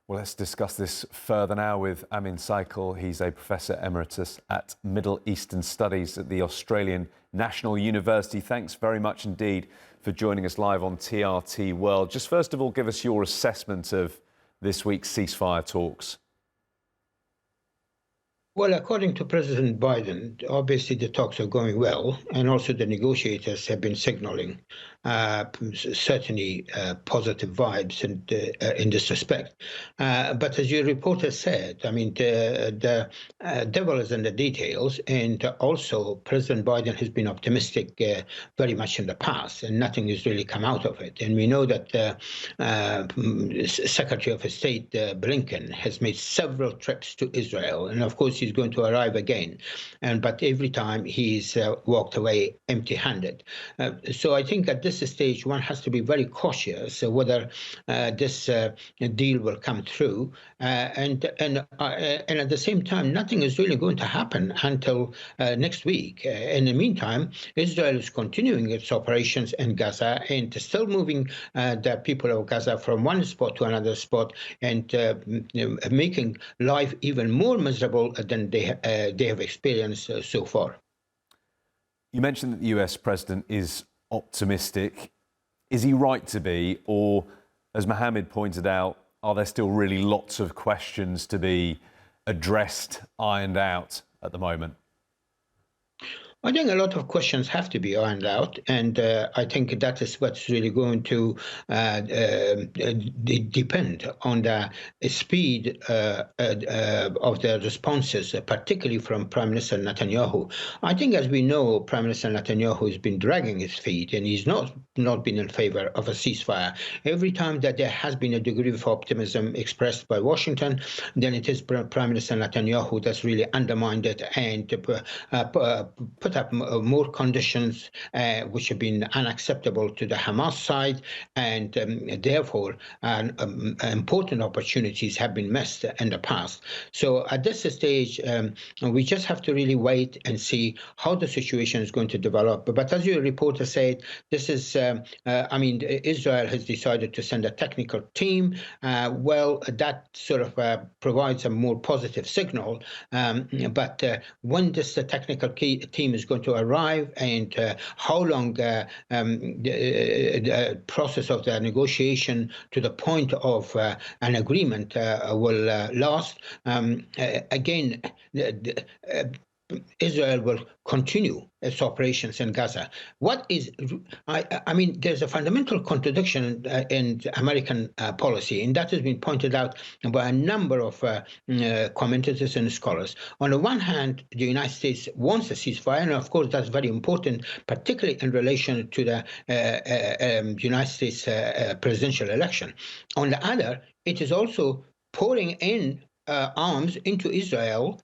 Well, let's discuss this further now with Amin Saikal. He's a Professor Emeritus at Middle Eastern Studies at the Australian National University. Thanks very much indeed for joining us live on TRT World. Just first of all, give us your assessment of this week's ceasefire talks. Well, according to President Biden, obviously the talks are going well, and also the negotiators have been signaling certainly positive vibes in this respect. But as your reporter said, I mean, the devil is in the details, and also President Biden has been optimistic very much in the past, and nothing has really come out of it. And we know that Secretary of State Blinken has made several trips to Israel, and of course he's going to arrive again, but every time he's walked away empty-handed. So I think at this stage one has to be very cautious whether this deal will come through, and at the same time nothing is really going to happen until next week. In the meantime, Israel is continuing its operations in Gaza and still moving the people of Gaza from one spot to another spot, and making life even more miserable than they have experienced so far. You mentioned that the US president is optimistic. Is he right to be, or, as Mohammed pointed out, are there still really lots of questions to be addressed, ironed out at the moment? I think a lot of questions have to be ironed out, and I think that is what's really going to depend on the speed of the responses, particularly from Prime Minister Netanyahu. I think, as we know, Prime Minister Netanyahu has been dragging his feet, and he's not been in favor of a ceasefire. Every time that there has been a degree of optimism expressed by Washington, then it is Prime Minister Netanyahu that's really undermined it and put up more conditions which have been unacceptable to the Hamas side, and therefore important opportunities have been missed in the past. So at this stage, we just have to really wait and see how the situation is going to develop. But as your reporter said, this is, I mean, Israel has decided to send a technical team. Well, that sort of provides a more positive signal. But when this technical team is going to arrive, and how long the process of the negotiation to the point of an agreement will last. Again, Israel will continue its operations in Gaza. I mean, there's a fundamental contradiction in American policy, and that has been pointed out by a number of commentators and scholars. On the one hand, the United States wants a ceasefire, and of course that's very important, particularly in relation to the United States presidential election. On the other, it is also pouring in arms into Israel,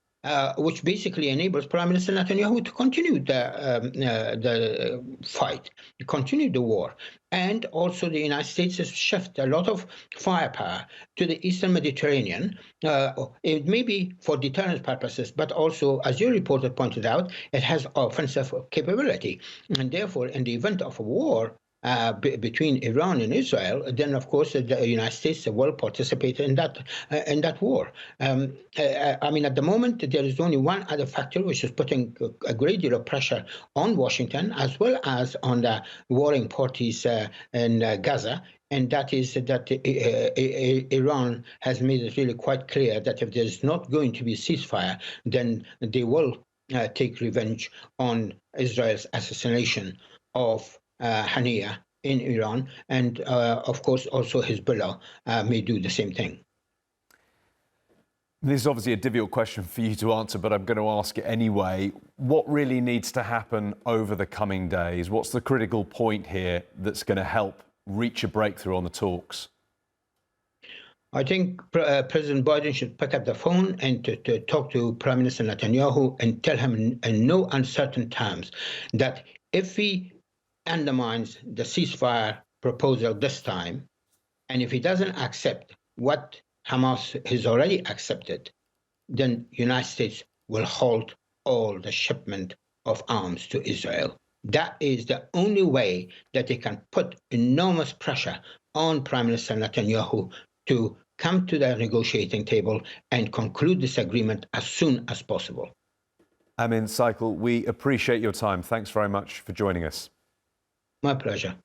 which basically enables Prime Minister Netanyahu to continue the fight, continue the war. And also the United States has shifted a lot of firepower to the Eastern Mediterranean. It may be for deterrence purposes, but also, as your reporter pointed out, it has offensive capability. And therefore, in the event of a war between Iran and Israel, then of course the United States will participate in that war. I mean, at the moment there is only one other factor which is putting a great deal of pressure on Washington as well as on the warring parties in Gaza. And that is that Iran has made it really quite clear that if there's not going to be a ceasefire, then they will take revenge on Israel's assassination of Haniya in Iran, and of course also Hezbollah may do the same thing. This is obviously a difficult question for you to answer, but I'm going to ask it anyway. What really needs to happen over the coming days? What's the critical point here that's going to help reach a breakthrough on the talks? I think President Biden should pick up the phone and to talk to Prime Minister Netanyahu and tell him in no uncertain terms that if he undermines the ceasefire proposal this time, and if he doesn't accept what Hamas has already accepted, then the United States will halt all the shipment of arms to Israel. That is the only way that they can put enormous pressure on Prime Minister Netanyahu to come to the negotiating table and conclude this agreement as soon as possible. Amin Saikal, we appreciate your time. Thanks very much for joining us. My pleasure.